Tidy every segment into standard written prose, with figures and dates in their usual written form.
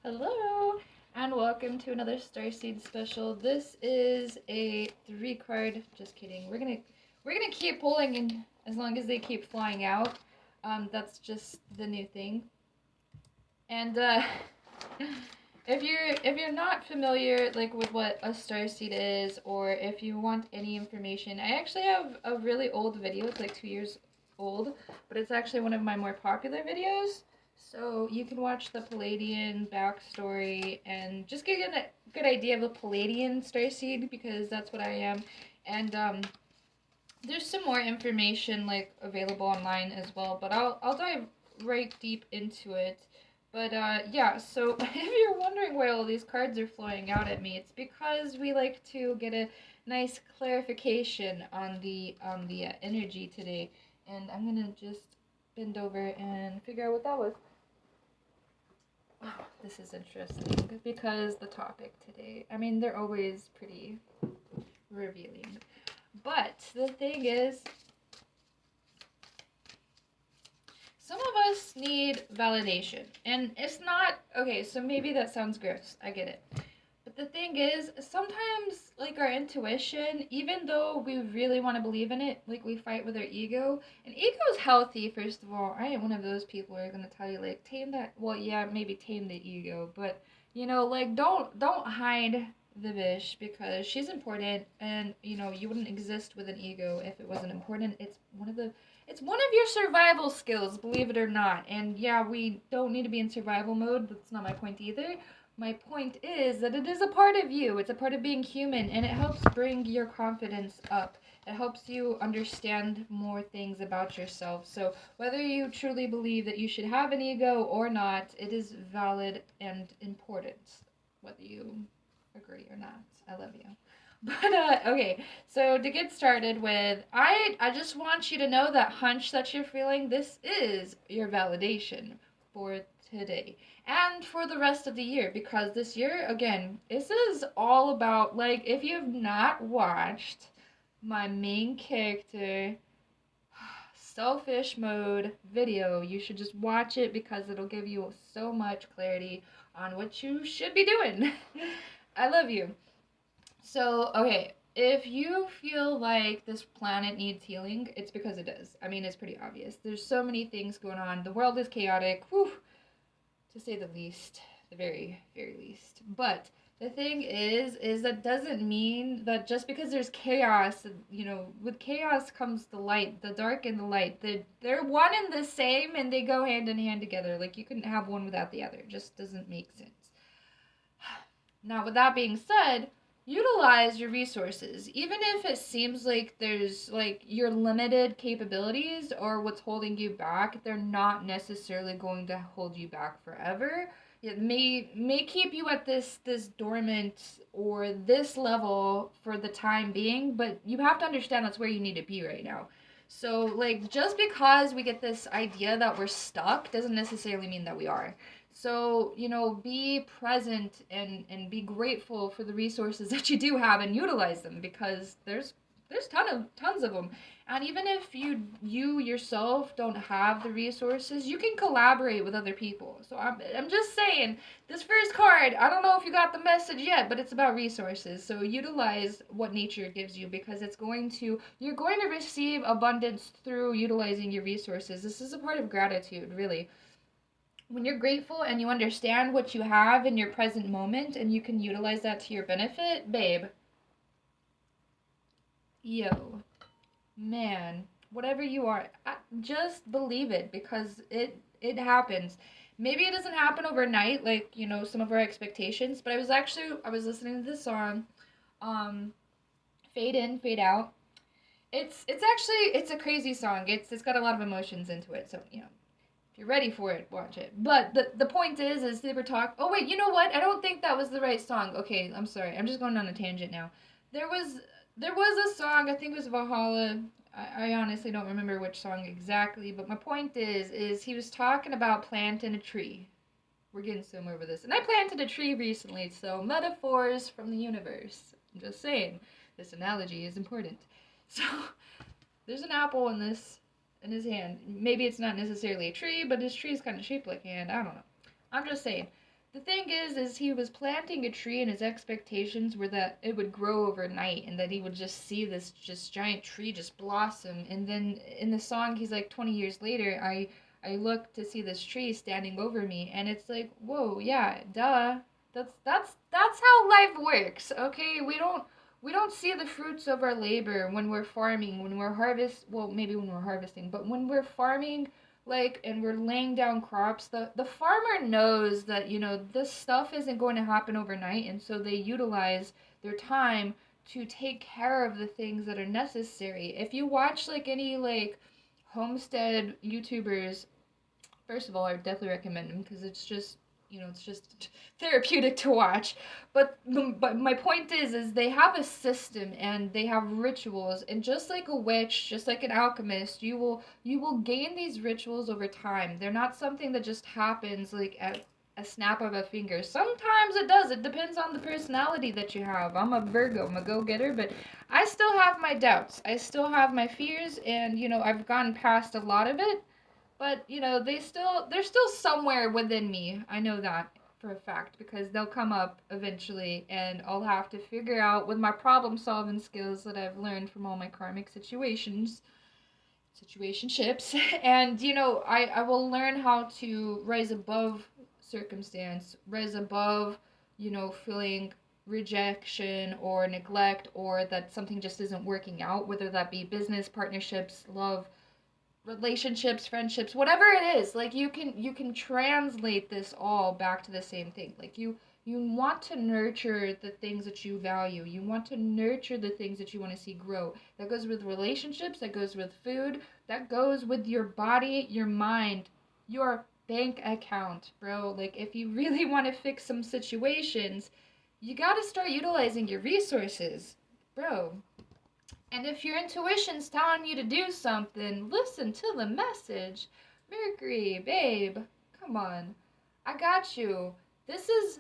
Hello, and welcome to another Starseed special. This is a three card. Just kidding. We're gonna keep pulling in as long as they keep flying out. That's just the new thing. And if you're not familiar like with what a starseed is, or if you want any information, I actually have a really old video. It's like 2 years old, but it's actually one of my more popular videos. So you can watch the Palladian backstory and just get a good idea of a Palladian starseed, because that's what I am. And there's some more information like available online as well, but I'll dive right deep into it. But yeah, so if you're wondering why all these cards are flowing out at me, it's because we like to get a nice clarification on the energy today, and I'm gonna just bend over and figure out what that was. Oh, this is interesting because the topic today, I mean, they're always pretty revealing. But the thing is, some of us need validation. And it's not, okay, so maybe that sounds gross. I get it. But the thing is, sometimes, like, our intuition, even though we really want to believe in it, like, we fight with our ego. And ego's healthy, first of all. I ain't one of those people who are going to tell you, like, tame that. Well, yeah, maybe tame the ego. But, like, don't hide the Vish, because she's important. And, you wouldn't exist with an ego if it wasn't important. It's one of your survival skills, believe it or not. And yeah, we don't need to be in survival mode. That's not my point either. My point is that it is a part of you. It's a part of being human, and it helps bring your confidence up. It helps you understand more things about yourself. So, whether you truly believe that you should have an ego or not, it is valid and important, whether you agree or not. I love you. But okay, so to get started with, I just want you to know that hunch that you're feeling, this is your validation for today and for the rest of the year, because this year, again, this is all about, like, if you've not watched my main character selfish mode video, you should just watch it, because it'll give you so much clarity on what you should be doing. I love you. So, okay, if you feel like this planet needs healing, it's because it does. I mean, it's pretty obvious. There's so many things going on. The world is chaotic, whew, to say the least, the very, very least. But the thing is that doesn't mean that just because there's chaos, with chaos comes the light, the dark and the light. They're one and the same, and they go hand in hand together. Like, you couldn't have one without the other. It just doesn't make sense. Now, with that being said, utilize your resources. Even if it seems like there's like your limited capabilities or what's holding you back, they're not necessarily going to hold you back forever. It may keep you at this dormant or this level for the time being, but you have to understand that's where you need to be right now. So, like, just because we get this idea that we're stuck doesn't necessarily mean that we are. So, be present and be grateful for the resources that you do have, and utilize them, because there's tons of them. And even if you yourself don't have the resources, you can collaborate with other people. So I'm just saying, this first card, I don't know if you got the message yet, but it's about resources. So utilize what nature gives you, because you're going to receive abundance through utilizing your resources. This is a part of gratitude, really. When you're grateful and you understand what you have in your present moment, and you can utilize that to your benefit, babe, yo, man, whatever you are, just believe it, because it happens. Maybe it doesn't happen overnight, like, some of our expectations. But I was listening to this song, um, Fade In, Fade Out. It's a crazy song. It's got a lot of emotions into it. So, if you're ready for it, watch it. But the point is they were talking. Oh wait, you know what? I don't think that was the right song. Okay, I'm sorry. I'm just going on a tangent now. There was there was a song. I think it was Valhalla. I honestly don't remember which song exactly. But my point is he was talking about planting a tree. We're getting somewhere with this. And I planted a tree recently, so metaphors from the universe. I'm just saying, this analogy is important. So there's an apple in his hand. Maybe it's not necessarily a tree, but his tree is kind of shaped like a hand. I don't know. I'm just saying. the thing is he was planting a tree, and his expectations were that it would grow overnight, and that he would just see this just giant tree just blossom. And then in the song, he's like, 20 years later, I look to see this tree standing over me, and it's like, whoa, yeah, duh. That's how life works. Okay, we don't see the fruits of our labor when we're farming, when we're well, maybe when we're harvesting, but when we're farming, like, and we're laying down crops, the farmer knows that, this stuff isn't going to happen overnight, and so they utilize their time to take care of the things that are necessary. If you watch like any like homestead YouTubers, first of all, I would definitely recommend them because it's just therapeutic to watch. But my point is they have a system and they have rituals, and just like a witch, just like an alchemist, you will gain these rituals over time. They're not something that just happens like at a snap of a finger. Sometimes it does. It depends on the personality that you have. I'm a Virgo, I'm a go-getter, but I still have my doubts. I still have my fears, and I've gotten past a lot of it, but they're still somewhere within me. I know that for a fact because they'll come up eventually, and I'll have to figure out with my problem solving skills that I've learned from all my karmic situationships, and I will learn how to rise above circumstance, rise above feeling rejection or neglect, or that something just isn't working out, whether that be business, partnerships, love, relationships, friendships, whatever it is. Like, you can translate this all back to the same thing. Like, you want to nurture the things that you value. You want to nurture the things that you want to see grow. That goes with relationships, that goes with food, that goes with your body, your mind, your bank account, bro. Like, if you really want to fix some situations, you got to start utilizing your resources, bro. And if your intuition's telling you to do something, listen to the message. Mercury, babe, come on. I got you. This is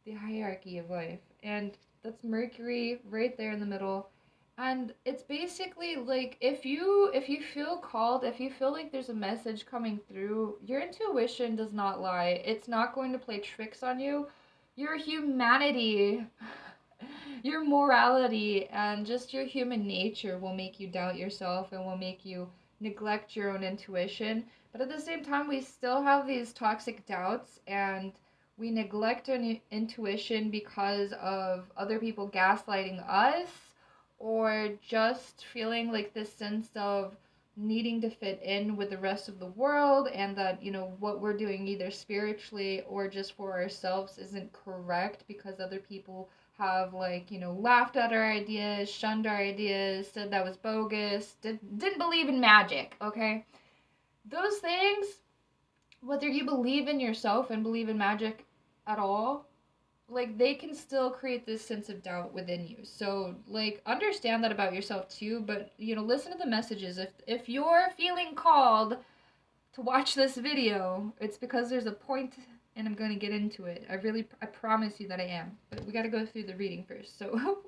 the hierarchy of life. And that's Mercury right there in the middle. And it's basically like, if you feel called, if you feel like there's a message coming through, your intuition does not lie. It's not going to play tricks on you. Your humanity, your morality, and just your human nature will make you doubt yourself and will make you neglect your own intuition. But at the same time, we still have these toxic doubts, and we neglect our intuition because of other people gaslighting us, or just feeling like this sense of needing to fit in with the rest of the world, and that what we're doing either spiritually or just for ourselves isn't correct because other people have, like, laughed at our ideas, shunned our ideas, said that was bogus, didn't believe in magic. Okay, those things, whether you believe in yourself and believe in magic at all, like, they can still create this sense of doubt within you. So, like, understand that about yourself too, but listen to the messages. If you're feeling called to watch this video, it's because there's a point, and I'm going to get into it. I promise you that I am. But we got to go through the reading first. So,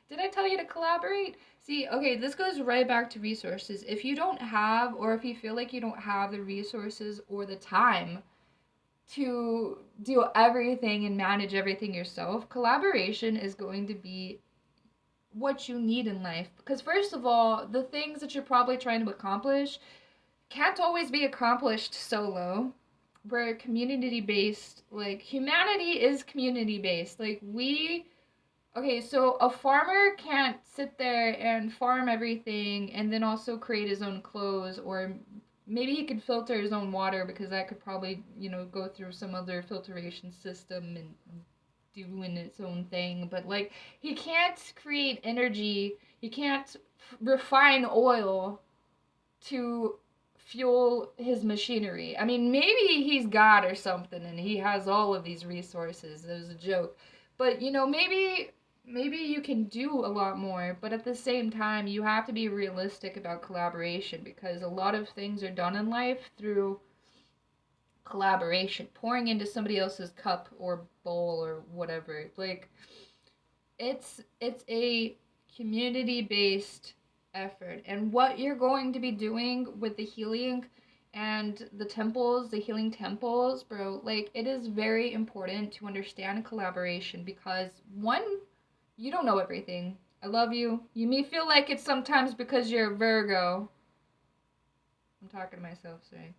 did I tell you to collaborate? See, okay, this goes right back to resources. If you don't have, or if you feel like you don't have the resources or the time to do everything and manage everything yourself, collaboration is going to be what you need in life. Because, first of all, the things that you're probably trying to accomplish can't always be accomplished solo. We're community based. Like, humanity is community based. Like, okay, so a farmer can't sit there and farm everything and then also create his own clothes, or maybe he could filter his own water because that could probably, go through some other filtration system and doing its own thing. But, like, he can't create energy, he can't refine oil to fuel his machinery. I mean, maybe he's God or something and he has all of these resources. It was a joke. But, maybe you can do a lot more, but at the same time, you have to be realistic about collaboration, because a lot of things are done in life through collaboration, pouring into somebody else's cup or bowl or whatever. Like, it's a community based effort, and what you're going to be doing with the healing and the temples, the healing temples, bro, like it is very important to understand collaboration because one, you don't know everything. I love you. You may feel like it's sometimes because you're a Virgo. I'm talking to myself, sorry.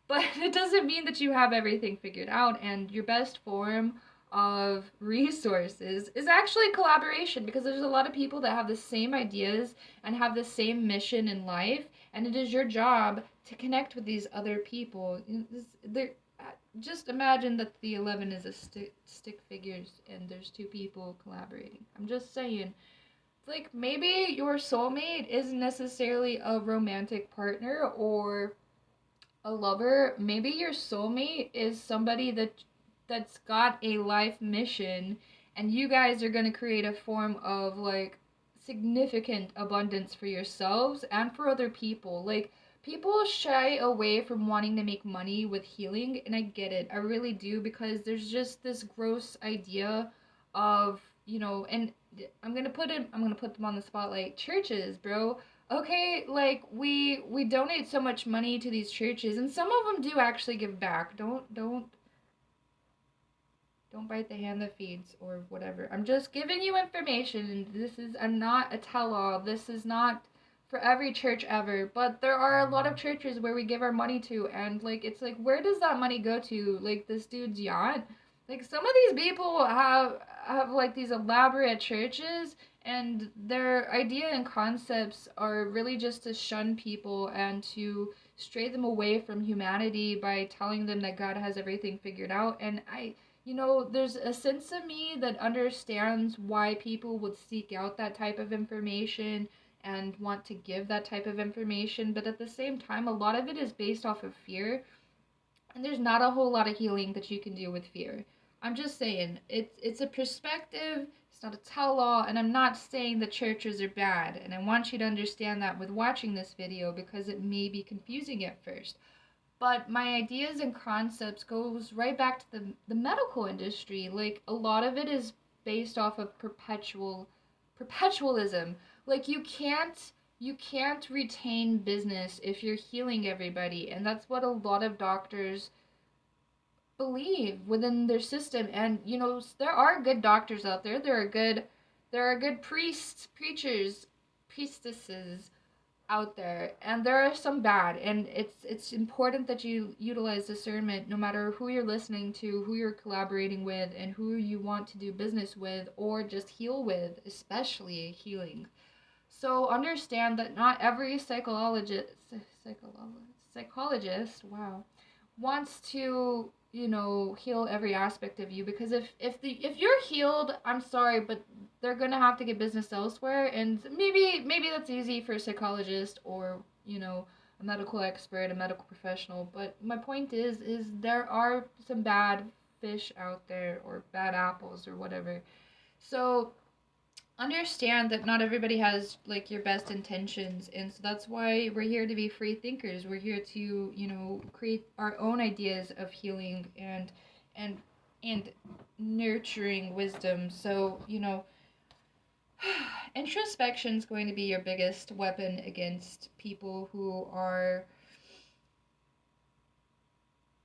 But it doesn't mean that you have everything figured out, and your best form of resources is actually collaboration because there's a lot of people that have the same ideas and have the same mission in life, and it is your job to connect with these other people. Just imagine that the 11 is a stick figures and there's two people collaborating. I'm just saying, like maybe your soulmate isn't necessarily a romantic partner or a lover. Maybe your soulmate is somebody that's got a life mission, and you guys are going to create a form of like significant abundance for yourselves and for other people. Like people shy away from wanting to make money with healing, and I get it. I really do, because there's just this gross idea of, and I'm going to put them on the spotlight. Churches, bro. Okay, like we donate so much money to these churches, and some of them do actually give back. Don't bite the hand that feeds, or whatever. I'm just giving you information, and I'm not a tell-all. This is not for every church ever, but there are a lot of churches where we give our money to, and like it's like, where does that money go to? Like this dude's yacht? Like some of these people have like these elaborate churches, and their idea and concepts are really just to shun people and to stray them away from humanity by telling them that God has everything figured out. And there's a sense of me that understands why people would seek out that type of information and want to give that type of information, but at the same time, a lot of it is based off of fear, and there's not a whole lot of healing that you can do with fear. I'm just saying, it's a perspective, it's not a tell-all, and I'm not saying the churches are bad, and I want you to understand that with watching this video because it may be confusing at first. But my ideas and concepts goes right back to the medical industry. Like a lot of it is based off of perpetualism. Like you can't retain business if you're healing everybody, and that's what a lot of doctors believe within their system. And there are good doctors out there. There are good priests, preachers, priestesses out there, and there are some bad, and it's important that you utilize discernment no matter who you're listening to, who you're collaborating with, and who you want to do business with or just heal with, especially healing. So understand that not every psychologist, wow, wants to heal every aspect of you, because if you're healed, I'm sorry, but they're gonna have to get business elsewhere, and maybe that's easy for a psychologist or a medical expert, a medical professional. But my point is there are some bad fish out there, or bad apples, or whatever. So understand that not everybody has like your best intentions, and so that's why we're here to be free thinkers. We're here to create our own ideas of healing and and nurturing wisdom. So introspection is going to be your biggest weapon against people who are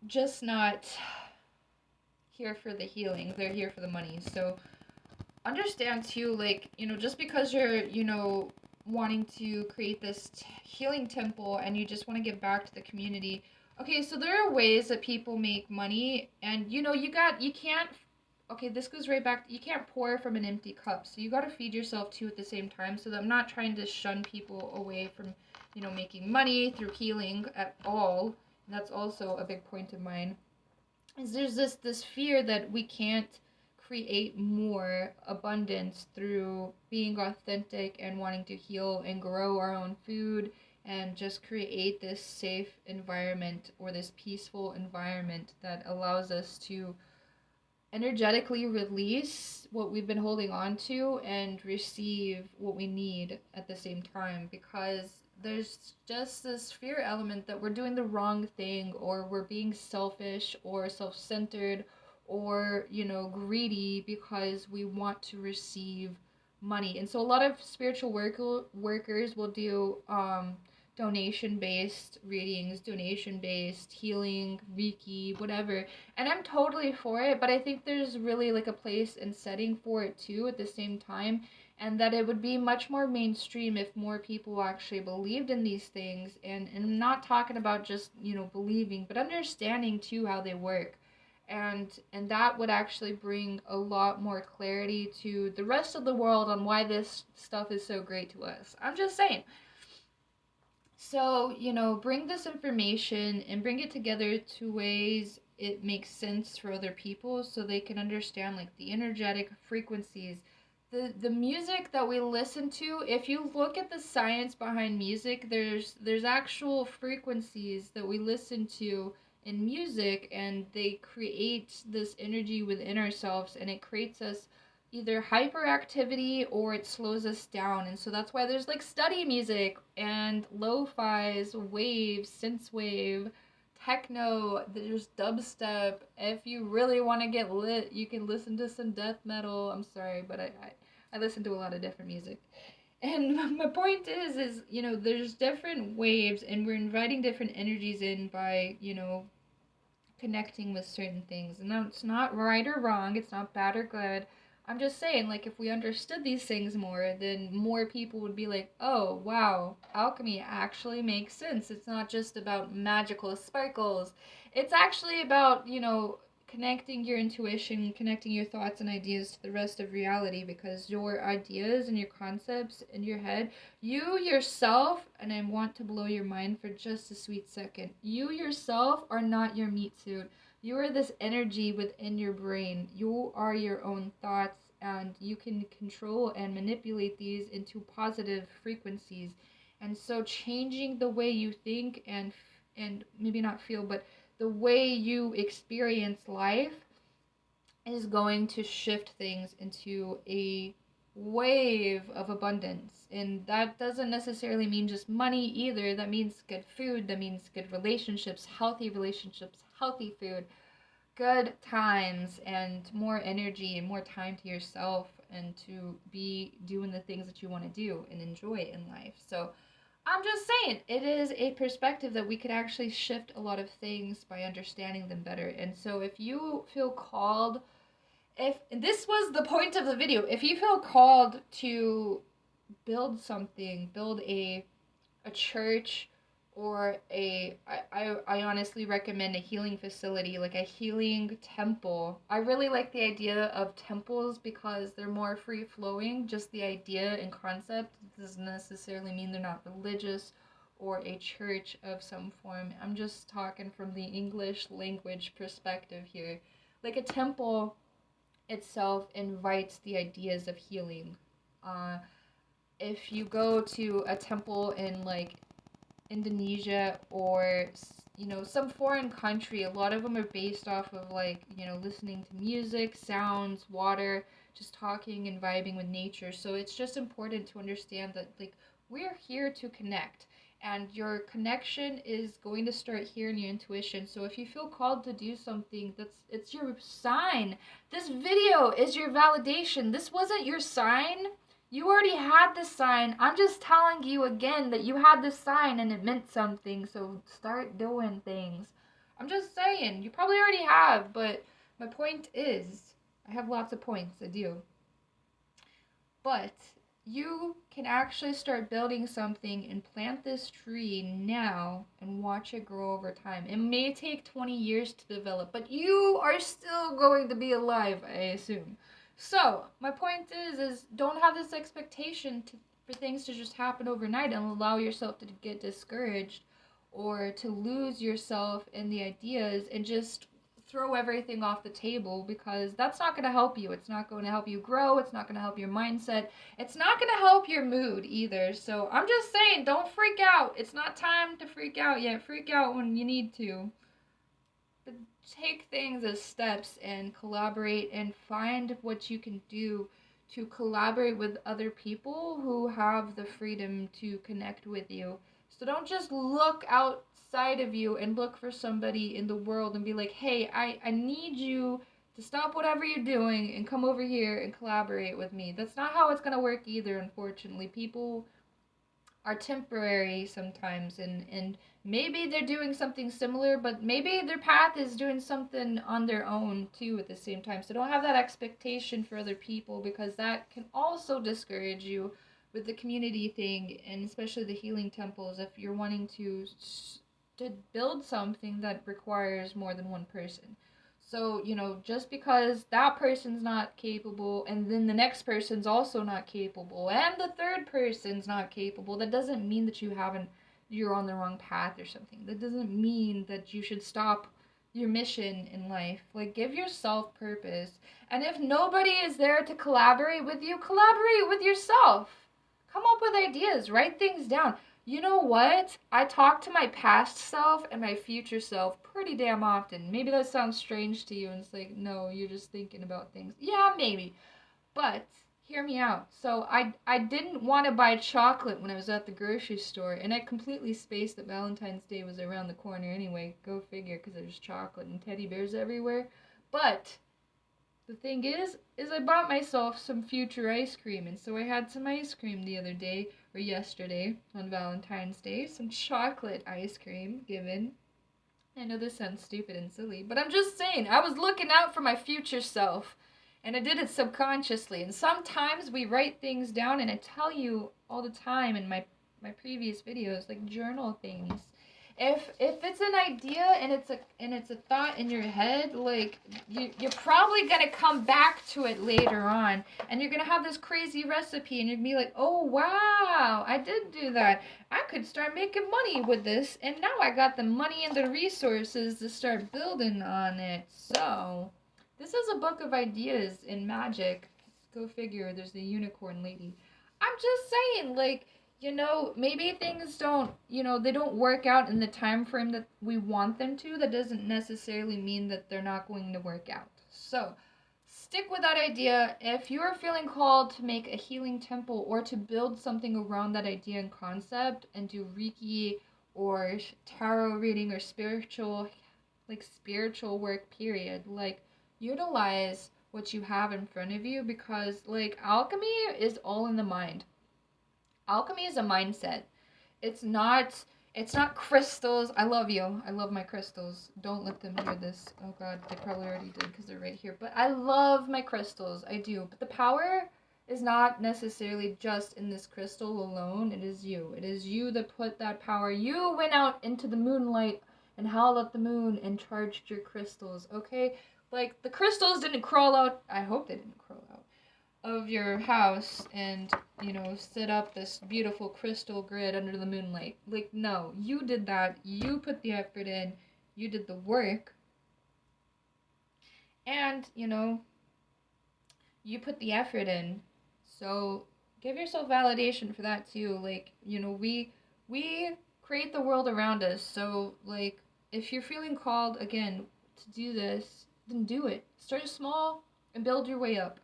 just not here for the healing. They're here for the money. So understand too, like just because you're wanting to create this healing temple and you just want to give back to the community. Okay, so there are ways that people make money, and you can't. Okay, this goes right back. You can't pour from an empty cup, so you got to feed yourself too at the same time. So that I'm not trying to shun people away from making money through healing at all. And that's also a big point of mine, is there's this fear that we can't create more abundance through being authentic and wanting to heal and grow our own food and just create this safe environment, or this peaceful environment that allows us to energetically release what we've been holding on to and receive what we need at the same time, because there's just this fear element that we're doing the wrong thing, or we're being selfish or self-centered or greedy because we want to receive money. And so a lot of spiritual workers will do donation based readings, donation based healing, Reiki, whatever. And I'm totally for it, but I think there's really like a place and setting for it too at the same time. And that it would be much more mainstream if more people actually believed in these things. And I'm not talking about just, believing, but understanding too how they work. And that would actually bring a lot more clarity to the rest of the world on why this stuff is so great to us. I'm just saying. So, bring this information and bring it together to ways it makes sense for other people so they can understand like the energetic frequencies. The music that we listen to, if you look at the science behind music, there's actual frequencies that we listen to in music, and they create this energy within ourselves, and it creates us either hyperactivity or it slows us down. And so that's why there's like study music and lo-fi's, waves, synthwave, techno, there's dubstep. If you really want to get lit, you can listen to some death metal. I'm sorry, but I listen to a lot of different music. And my point is, there's different waves, and we're inviting different energies in by, connecting with certain things. And it's not right or wrong, it's not bad or good. I'm just saying, like, if we understood these things more, then more people would be like, oh, wow, alchemy actually makes sense. It's not just about magical sparkles. It's actually about, connecting your intuition, connecting your thoughts and ideas to the rest of reality, because your ideas and your concepts in your head, you yourself, and I want to blow your mind for just a sweet second, you yourself are not your meat suit. You are this energy within your brain. You are your own thoughts, and you can control and manipulate these into positive frequencies. And so changing the way you think and maybe not feel, but the way you experience life is going to shift things into a wave of abundance. And that doesn't necessarily mean just money either. That means good food, that means good relationships, healthy food, good times, and more energy and more time to yourself, and to be doing the things that you want to do and enjoy in life. So I'm just saying, it is a perspective that we could actually shift a lot of things by understanding them better. And so if you feel called, if this was the point of the video, if you feel called to build something, build a church, or I honestly recommend a healing facility, like a healing temple. I really like the idea of temples because they're more free flowing. Just the idea and concept doesn't necessarily mean they're not religious or a church of some form. I'm just talking from the English language perspective here. Like a temple itself invites the ideas of healing. Uh, if you go to a temple in like Indonesia or some foreign country, a lot of them are based off of like listening to music, sounds, water, just talking and vibing with nature. So it's just important to understand that like we're here to connect, and your connection is going to start here in your intuition. So if you feel called to do something, it's your sign. This video is your validation. This wasn't your sign. You already had the sign. I'm just telling you again that you had the sign and it meant something, so start doing things. I'm just saying, you probably already have, but my point is, I have lots of points, I do. But you can actually start building something and plant this tree now and watch it grow over time. It may take 20 years to develop, but you are still going to be alive, I assume. So, my point is don't have this expectation for things to just happen overnight and allow yourself to get discouraged or to lose yourself in the ideas and just throw everything off the table, because that's not going to help you. It's not going to help you grow. It's not going to help your mindset. It's not going to help your mood either. So I'm just saying, don't freak out. It's not time to freak out yet. Freak out when you need to. But take things as steps and collaborate and find what you can do to collaborate with other people who have the freedom to connect with you. So don't just look outside of you and look for somebody in the world and be like, hey, I need you to stop whatever you're doing and come over here and collaborate with me. That's not how it's going to work either, unfortunately. People are temporary sometimes, and maybe they're doing something similar, but maybe their path is doing something on their own too at the same time. So don't have that expectation for other people, because that can also discourage you with the community thing, and especially the healing temples if you're wanting to build something that requires more than one person. So, just because that person's not capable, and then the next person's also not capable, and the third person's not capable, that doesn't mean that you're on the wrong path or something. That doesn't mean that you should stop your mission in life. Like, give yourself purpose. And if nobody is there to collaborate with you, collaborate with yourself. Come up with ideas, write things down. You know what? I talk to my past self and my future self pretty damn often. Maybe that sounds strange to you, and it's like, no, you're just thinking about things. Yeah, maybe. But hear me out. So I didn't want to buy chocolate when I was at the grocery store, and I completely spaced that Valentine's Day was around the corner anyway. Go figure, because there's chocolate and teddy bears everywhere. But the thing is I bought myself some future ice cream, and so I had some ice cream the other day, or yesterday, on Valentine's Day, some chocolate ice cream given. I know this sounds stupid and silly, but I'm just saying, I was looking out for my future self, and I did it subconsciously. And sometimes we write things down, and I tell you all the time in my previous videos, like, journal things. If it's an idea and it's a thought in your head, like, you're probably gonna come back to it later on, and you're gonna have this crazy recipe, and you're gonna be like, oh wow, I did do that. I could start making money with this, and now I got the money and the resources to start building on it. So this is a book of ideas in magic. Go figure. There's the unicorn lady. I'm just saying, like, maybe things don't, they don't work out in the time frame that we want them to. That doesn't necessarily mean that they're not going to work out. So, stick with that idea. If you're feeling called to make a healing temple or to build something around that idea and concept and do Reiki or tarot reading or spiritual work, period, like, utilize what you have in front of you, because, like, alchemy is all in the mind. Alchemy is a mindset. It's not it's not crystals. I love you. I love my crystals. Don't let them hear this. Oh god, they probably already did because they're right here. But I love my crystals. I do. But the power is not necessarily just in this crystal alone. It is you. It is you that put that power. You went out into the moonlight and howled at the moon and charged your crystals, okay? Like, the crystals didn't crawl out. I hope they didn't crawl out of your house and, set up this beautiful crystal grid under the moonlight. Like, no, you did that. You put the effort in. You did the work. And, you put the effort in. So give yourself validation for that too. Like, we create the world around us. So, like, if you're feeling called again to do this, then do it. Start small and build your way up,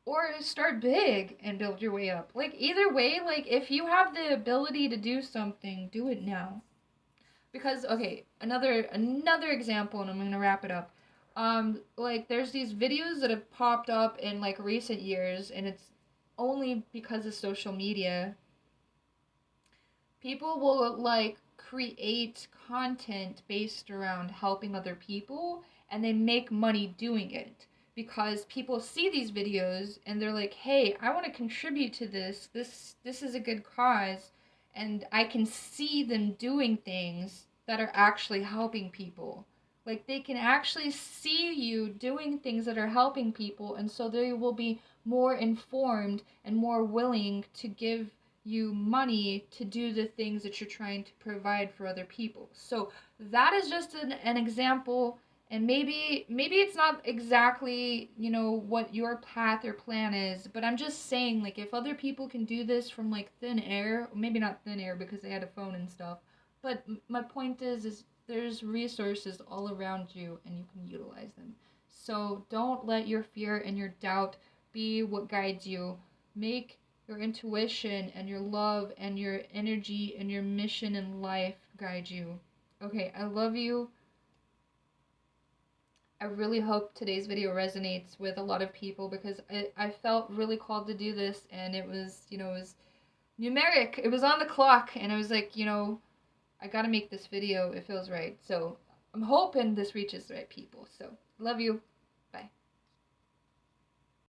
or start big and build your way up. Like, either way, like, if you have the ability to do something, do it now. Because, okay, another example, and I'm gonna wrap it up. Like, there's these videos that have popped up in, like, recent years, and it's only because of social media. People will, like, create content based around helping other people, and they make money doing it because people see these videos and they're like, hey, I want to contribute to this is a good cause, and I can see them doing things that are actually helping people. Like, they can actually see you doing things that are helping people, and so they will be more informed and more willing to give you money to do the things that you're trying to provide for other people. So that is just an example, and maybe it's not exactly, what your path or plan is, but I'm just saying, like, if other people can do this from, like, thin air, maybe not thin air because they had a phone and stuff, but my point is there's resources all around you and you can utilize them. So don't let your fear and your doubt be what guides you. Make your intuition and your love and your energy and your mission in life guide you. Okay, I love you. I really hope today's video resonates with a lot of people, because I felt really called to do this, and it was numeric. It was on the clock, and I was like, I gotta make this video. It feels right. So I'm hoping this reaches the right people. So love you.